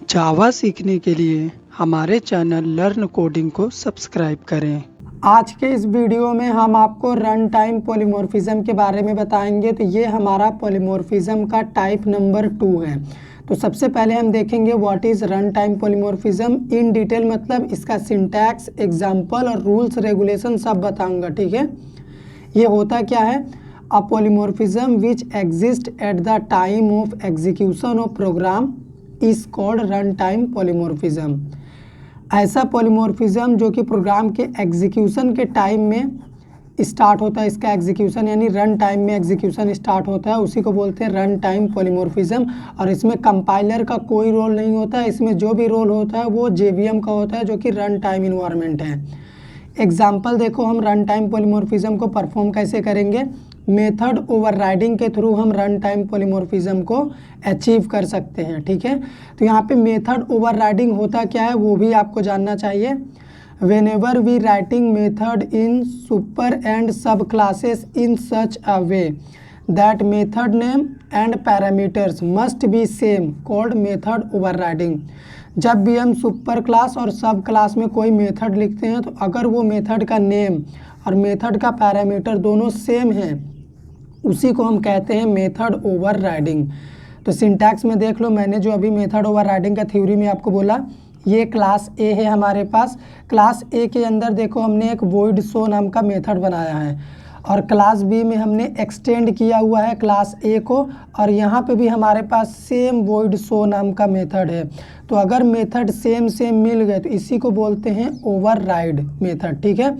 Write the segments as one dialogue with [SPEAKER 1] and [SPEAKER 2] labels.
[SPEAKER 1] जावा सीखने के लिए हमारे चैनल लर्न कोडिंग को सब्सक्राइब करें।
[SPEAKER 2] आज के इस वीडियो में हम आपको रन टाइम पॉलीमॉर्फिज्म के बारे में बताएंगे। तो ये हमारा पॉलीमॉर्फिज्म का टाइप नंबर 2 है। तो सबसे पहले हम देखेंगे what is run time polymorphism in detail, मतलब इसका सिंटैक्स, एग्जांपल और रूल्स रेगुलेशन सब बताऊंगा। ठीक है, ये होता क्या है? A polymorphism which exist at the time of execution of program is called run time polymorphism. ऐसा पॉलीमॉर्फिज्म जो कि प्रोग्राम के एग्जीक्यूशन के टाइम में स्टार्ट होता है, इसका एग्जीक्यूशन यानी रन टाइम में एग्जीक्यूशन स्टार्ट होता है, उसी को बोलते हैं रन टाइम पॉलीमॉर्फिज्म। और इसमें कंपाइलर का कोई रोल नहीं होता है, इसमें जो भी रोल होता है वो जेवीएम का होता है, जो कि रन टाइम इन्वायरमेंट है। एग्जाम्पल देखो, हम रन टाइम पॉलीमॉर्फिज्म को परफॉर्म कैसे करेंगे। मेथड ओवरराइडिंग के थ्रू हम रन टाइम पॉलीमॉर्फिज्म को अचीव कर सकते हैं। ठीक है, तो यहाँ पे मेथड ओवरराइडिंग होता क्या है वो भी आपको जानना चाहिए। Whenever we writing method in super and sub classes in such a way that method name and parameters must be same called method overriding। जब भी हम सुपर क्लास और सब क्लास में कोई मेथड लिखते हैं तो अगर वो मेथड का नेम और मेथड का पैरामीटर दोनों सेम हैं, उसी को हम कहते हैं मेथड ओवरराइडिंग। तो सिंटैक्स में देख लो, मैंने जो अभी मेथड ओवरराइडिंग का थ्योरी में आपको बोला, ये क्लास ए है हमारे पास। क्लास ए के अंदर देखो हमने एक वॉइड शो नाम का मेथड बनाया है, और क्लास बी में हमने एक्सटेंड किया हुआ है क्लास ए को, और यहाँ पे भी हमारे पास सेम वॉइड शो नाम का मेथड है। तो अगर मेथड सेम मिल गए तो इसी को बोलते हैं ओवरराइड मेथड। ठीक है,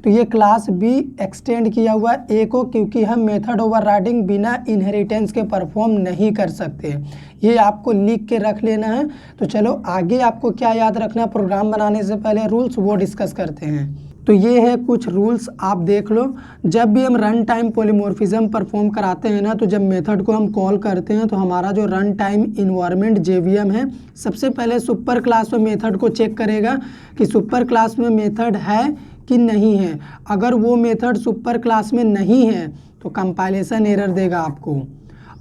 [SPEAKER 2] तो ये क्लास बी एक्सटेंड किया हुआ ए को, क्योंकि हम मेथड ओवरराइडिंग बिना इनहेरिटेंस के परफॉर्म नहीं कर सकते। ये आपको लिख के रख लेना है। तो चलो आगे आपको क्या याद रखना है प्रोग्राम बनाने से पहले, रूल्स वो डिस्कस करते हैं। तो ये है कुछ रूल्स, आप देख लो। जब भी हम रन टाइम पॉलीमॉर्फिज्म परफॉर्म कराते हैं ना, तो जब मेथड को हम कॉल करते हैं तो हमारा जो रन टाइम इन्वायरमेंट जेवीएम है, सबसे पहले सुपर क्लास में मेथड को चेक करेगा कि सुपर क्लास में मेथड है कि नहीं है। अगर वो मेथड सुपर क्लास में नहीं है तो कंपाइलेशन एरर देगा आपको।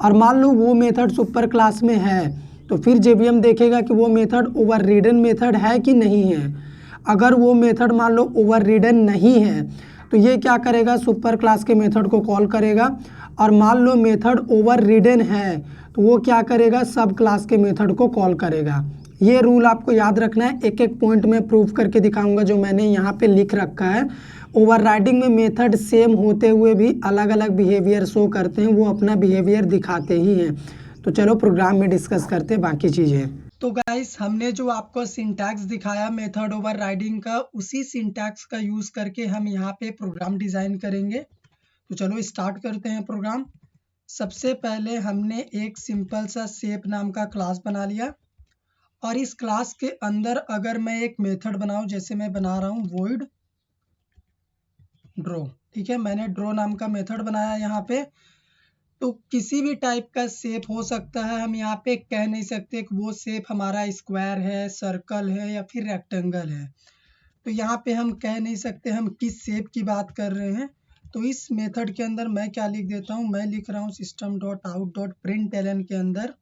[SPEAKER 2] और मान लो वो मेथड सुपर क्लास में है तो फिर जेवीएम देखेगा कि वो मेथड ओवररिडन मेथड है कि नहीं है। अगर वो मेथड मान लो ओवररिडन नहीं है तो ये क्या करेगा, सुपर क्लास के मेथड को कॉल करेगा। और मान लो मेथड ओवररिडन है तो वो क्या करेगा, सब क्लास के मेथड को कॉल करेगा। ये रूल आपको याद रखना है। एक एक पॉइंट में प्रूफ करके दिखाऊंगा जो मैंने यहाँ पे लिख रखा है। ओवरराइडिंग में मेथड सेम होते हुए भी अलग अलग बिहेवियर शो करते हैं, वो अपना बिहेवियर दिखाते ही हैं। तो चलो प्रोग्राम में डिस्कस करते हैं बाकी चीज़ें। तो गाइस, हमने जो आपको सिंटैक्स दिखाया मेथड ओवरराइडिंग का, उसी सिंटैक्स का यूज़ करके हम यहाँ पे प्रोग्राम डिज़ाइन करेंगे। तो चलो स्टार्ट करते हैं प्रोग्राम। सबसे पहले हमने एक सिंपल सा शेप नाम का क्लास बना लिया, और इस क्लास के अंदर अगर मैं एक मेथड बनाऊं, जैसे मैं बना रहा हूं वॉइड ड्रॉ। ठीक है, मैंने ड्रॉ नाम का मेथड बनाया यहाँ पे। तो किसी भी टाइप का शेप हो सकता है, हम यहाँ पे कह नहीं सकते कि वो शेप हमारा स्क्वायर है, सर्कल है या फिर रेक्टेंगल है। तो यहाँ पे हम कह नहीं सकते हम किस शेप की बात कर रहे हैं। तो इस मेथड के अंदर मैं क्या लिख देता हूँ, मैं लिख रहा हूँ system.out.println के अंदर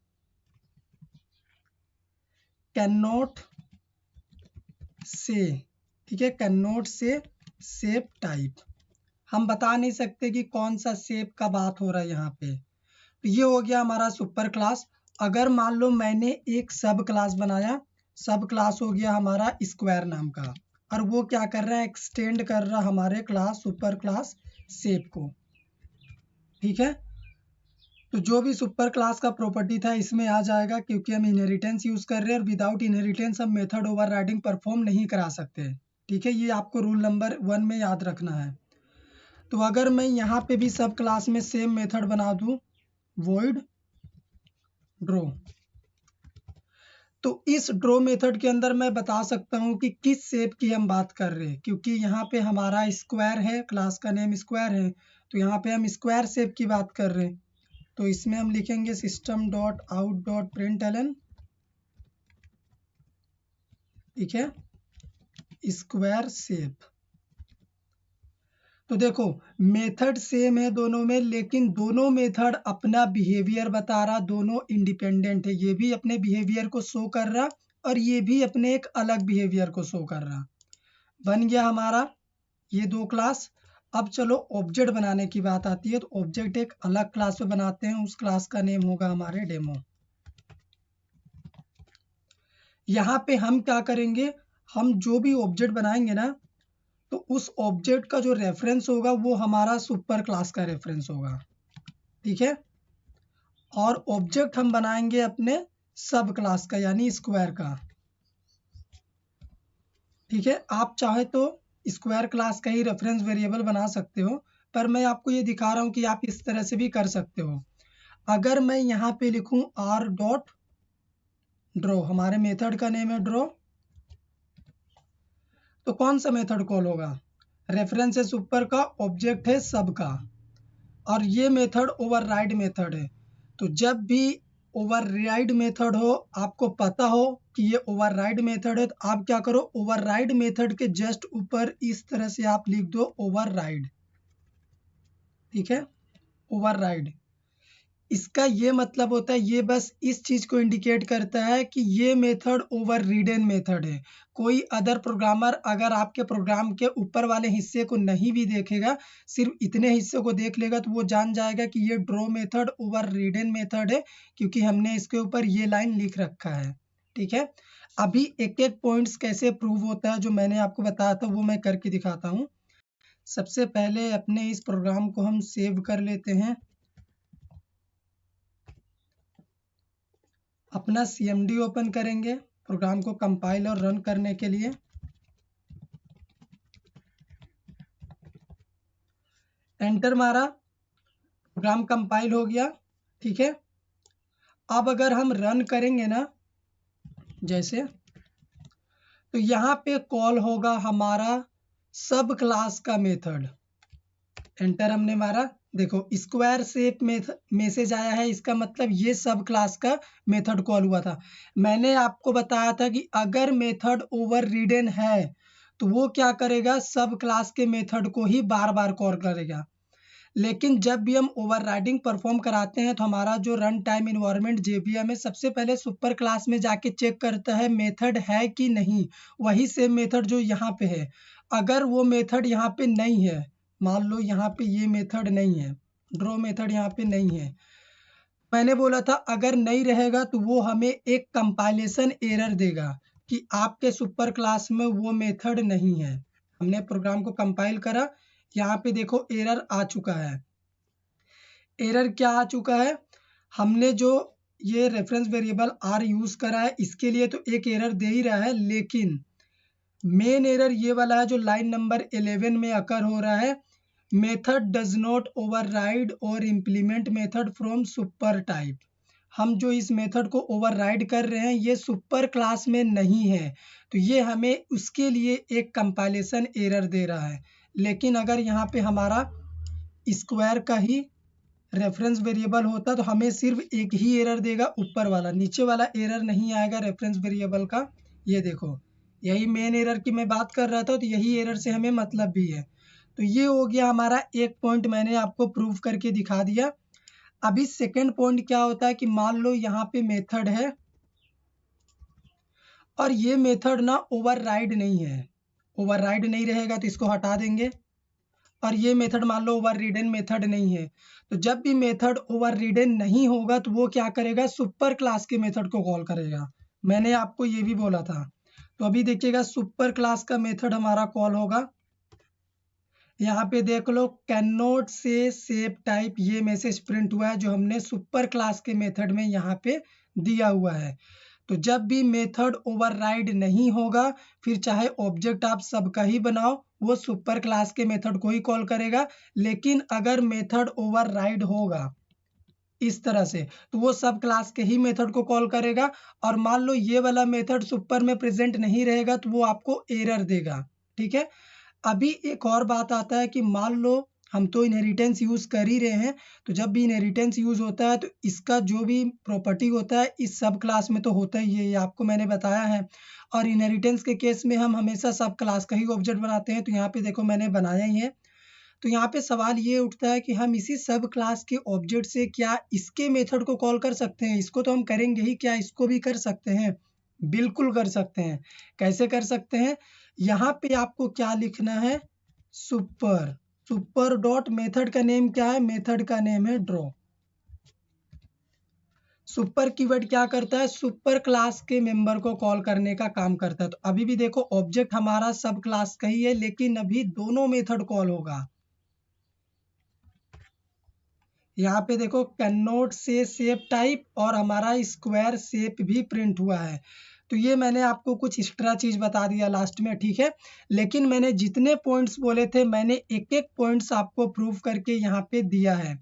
[SPEAKER 2] कैन नॉट से, ठीक है, कैन नॉट से शेप टाइप। हम बता नहीं सकते कि कौन सा शेप का बात हो रहा है यहाँ पे। तो ये हो गया हमारा सुपर क्लास। अगर मान लो मैंने एक सब क्लास बनाया, सब क्लास हो गया हमारा स्क्वायर नाम का, और वो क्या कर रहा है, एक्सटेंड कर रहा हमारे क्लास सुपर क्लास शेप को। ठीक है, तो जो भी सुपर क्लास का प्रॉपर्टी था इसमें आ जाएगा, क्योंकि हम इनहेरिटेंस यूज कर रहे हैं और विदाउट इनहेरिटेंस हम मेथड ओवरराइडिंग परफॉर्म नहीं करा सकते। ठीक है, ये आपको रूल नंबर 1 में याद रखना है। तो अगर मैं यहाँ पे भी सब क्लास में सेम मेथड बना दूं वॉइड ड्रॉ, तो इस ड्रॉ मेथड के अंदर मैं बता सकता हूँ कि किस शेप की हम बात कर रहे हैं, क्योंकि यहाँ पे हमारा स्क्वायर है, क्लास का नेम स्क्वायर है, तो यहाँ पे हम स्क्वायर शेप की बात कर रहे हैं। तो इसमें हम लिखेंगे system.out.println, ठीक है, स्क्वायर शेप। तो देखो मेथड सेम है दोनों में, लेकिन दोनों मेथड अपना बिहेवियर बता रहा, दोनों इंडिपेंडेंट है। ये भी अपने बिहेवियर को शो कर रहा
[SPEAKER 1] और ये भी अपने एक अलग बिहेवियर को शो कर रहा। बन गया हमारा ये दो क्लास। अब चलो ऑब्जेक्ट बनाने की बात आती है, तो ऑब्जेक्ट एक अलग क्लास में बनाते हैं, उस क्लास का नेम होगा हमारे डेमो। यहाँ पे हम क्या करेंगे, हम जो भी ऑब्जेक्ट बनाएंगे ना, तो उस ऑब्जेक्ट का जो रेफरेंस होगा वो हमारा सुपर क्लास का रेफरेंस होगा, ठीक है। और ऑब्जेक्ट हम बनाएंगे अपने सब क्लास का यानी स्क्वायर का, ठीक है। आप चाहे तो स्क्वायर क्लास का ही रेफरेंस वेरिएबल बना सकते हो, पर मैं आपको ये दिखा रहा हूँ कि आप इस तरह से भी कर सकते हो। अगर मैं यहाँ पे लिखूँ r डॉट ड्रॉ, हमारे मेथड का नेम है ड्रॉ, तो कौन सा मेथड कॉल होगा, रेफरेंस है सुपर का, ऑब्जेक्ट है सब का, और ये मेथड ओवरराइड मेथड है। तो जब भी ओवरराइड मेथड हो, आपको पता हो कि ये ओवरराइड मेथड है, तो आप क्या करो, ओवरराइड मेथड के जस्ट ऊपर इस तरह से आप लिख दो ओवरराइड, ठीक है, ओवरराइड। इसका ये मतलब होता है, ये बस इस चीज को इंडिकेट करता है कि ये मेथड ओवररिडन मेथड है। कोई अदर प्रोग्रामर अगर आपके प्रोग्राम के ऊपर वाले हिस्से को नहीं भी देखेगा, सिर्फ इतने हिस्से को देख लेगा, तो वो जान जाएगा कि ये ड्रॉ मेथड ओवररिडन मेथड है, क्योंकि हमने इसके ऊपर ये लाइन लिख रखा है, ठीक है। अभी एक एक पॉइंट्स कैसे प्रूव होता है जो मैंने आपको बताया था, वो मैं करके दिखाता हूँ। सबसे पहले अपने इस प्रोग्राम को हम सेव कर लेते हैं, अपना CMD ओपन करेंगे प्रोग्राम को कंपाइल और रन करने के लिए। एंटर मारा, प्रोग्राम कंपाइल हो गया, ठीक है। अब अगर हम रन करेंगे ना जैसे, तो यहाँ पे कॉल होगा हमारा सब क्लास का मेथड। एंटर हमने मारा, देखो स्क्वायर शेप मैसेज आया है, इसका मतलब ये सब क्लास का मेथड कॉल हुआ था। मैंने आपको बताया था कि अगर मेथड ओवररिडन है तो वो क्या करेगा, सब क्लास के मेथड को ही बार बार कॉल करेगा। लेकिन जब भी हम ओवरराइडिंग परफॉर्म कराते हैं, तो हमारा जो रन टाइम इन्वायरमेंट JVM है, सबसे पहले सुपर क्लास में जाके चेक करता है मेथड है कि नहीं, वही सेम मेथड जो यहाँ पे है। अगर वो मेथड यहाँ पे नहीं है, मान लो यहाँ पे ये मेथड नहीं है, ड्रॉ मेथड यहाँ पे नहीं है, मैंने बोला था अगर नहीं रहेगा तो वो हमें एक कंपाइलेशन एरर देगा कि आपके सुपर क्लास में वो मेथड नहीं है। हमने प्रोग्राम को कंपाइल करा, यहाँ पे देखो एरर आ चुका है। एरर क्या आ चुका है, हमने जो ये रेफरेंस वेरिएबल r यूज करा है, इसके लिए तो एक एरर दे ही रहा है, लेकिन मेन एरर ये वाला है जो लाइन नंबर 11 में अकर हो रहा है, मेथड डज नॉट ओवरराइड और implement method from super type. हम जो इस मेथड को ओवरराइड कर रहे हैं ये सुपर क्लास में नहीं है, तो ये हमें उसके लिए एक कंपाइलेशन एरर दे रहा है। लेकिन अगर यहाँ पे हमारा स्क्वायर का ही रेफरेंस वेरिएबल होता तो हमें सिर्फ एक ही एरर देगा, ऊपर वाला, नीचे वाला एरर नहीं आएगा रेफरेंस वेरिएबल का। ये देखो, यही मेन एरर की मैं बात कर रहा था, तो यही एरर से हमें मतलब भी है। तो ये हो गया हमारा एक पॉइंट, मैंने आपको प्रूव करके दिखा दिया। अभी सेकंड पॉइंट क्या होता है कि मान लो यहाँ पे मेथड है और ये मेथड ना ओवरराइड नहीं है, ओवरराइड नहीं रहेगा तो इसको हटा देंगे, और ये मेथड मान लो ओवररिडन मेथड नहीं है, तो जब भी मेथड ओवररिडन नहीं होगा तो वो क्या करेगा, सुपर क्लास के मेथड को कॉल करेगा। मैंने आपको ये भी बोला था। तो अभी देखिएगा सुपर क्लास का मेथड हमारा कॉल होगा, यहाँ पे देख लो कैन नॉट से सेव टाइप, ये मैसेज प्रिंट हुआ है जो हमने सुपर क्लास के मेथड में यहाँ पे दिया हुआ है। तो जब भी मेथड ओवरराइड नहीं होगा, फिर चाहे ऑब्जेक्ट आप सबका ही बनाओ, वो सुपर क्लास के मेथड को ही कॉल करेगा। लेकिन अगर मेथड ओवरराइड होगा इस तरह से, तो वो सब क्लास के ही मेथड को कॉल करेगा। और मान लो ये वाला मेथड सुपर में प्रेजेंट नहीं रहेगा तो वो आपको एरर देगा, ठीक है। अभी एक और बात आता है कि मान लो हम तो इनहेरिटेंस यूज कर ही रहे हैं, तो जब भी इनहेरिटेंस यूज होता है तो इसका जो भी प्रॉपर्टी होता है इस सब क्लास में तो होता ही है, ये आपको मैंने बताया है। और इनहेरिटेंस के केस में हम हमेशा सब क्लास का ही ऑब्जेक्ट बनाते हैं, तो यहाँ पे देखो मैंने बनाया ही है। तो यहाँ पे सवाल ये उठता है कि हम इसी सब क्लास के ऑब्जेक्ट से क्या इसके मेथड को कॉल कर सकते हैं, इसको तो हम करेंगे ही, क्या इसको भी कर सकते हैं। बिल्कुल कर सकते हैं। कैसे कर सकते हैं? यहाँ पे आपको क्या लिखना है? सुपर। सुपर डॉट मेथड का नेम क्या है? मेथड का नेम है ड्रॉ। सुपर कीवर्ड क्या करता है? सुपर क्लास के मेंबर को कॉल करने का काम करता है। तो अभी भी देखो ऑब्जेक्ट हमारा सब क्लास का ही है, लेकिन अभी दोनों मेथड कॉल होगा। यहाँ पे देखो कैन नॉट से शेप टाइप और हमारा स्क्वायर शेप भी प्रिंट हुआ है। तो ये मैंने आपको कुछ एक्स्ट्रा चीज बता दिया लास्ट में, ठीक है। लेकिन मैंने जितने पॉइंट्स बोले थे मैंने एक एक पॉइंट्स आपको प्रूव करके यहाँ पे दिया है।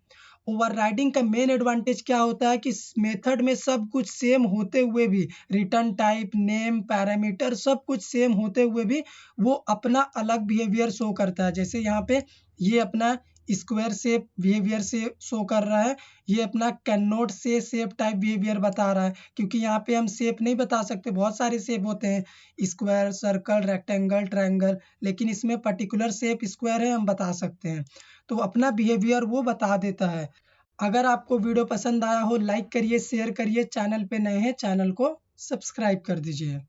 [SPEAKER 1] ओवरराइडिंग का मेन एडवांटेज क्या होता है कि मेथड में सब कुछ सेम होते हुए भी, रिटर्न टाइप, नेम, पैरामीटर सब कुछ सेम होते हुए भी वो अपना अलग बिहेवियर शो करता है। जैसे यहाँ पे ये अपना स्क्वायर शेप बिहेवियर से शो कर रहा है, ये अपना कैन नॉट से शेप टाइप बिहेवियर बता रहा है, क्योंकि यहाँ पे हम शेप नहीं बता सकते, बहुत सारे शेप होते हैं, स्क्वायर, सर्कल, रेक्टेंगल, ट्रायंगल, लेकिन इसमें पर्टिकुलर शेप स्क्वायर है, हम बता सकते हैं। तो अपना बिहेवियर वो बता देता है। अगर आपको वीडियो पसंद आया हो लाइक करिए, शेयर करिए, चैनल पे नए हैं चैनल को सब्सक्राइब कर दीजिए।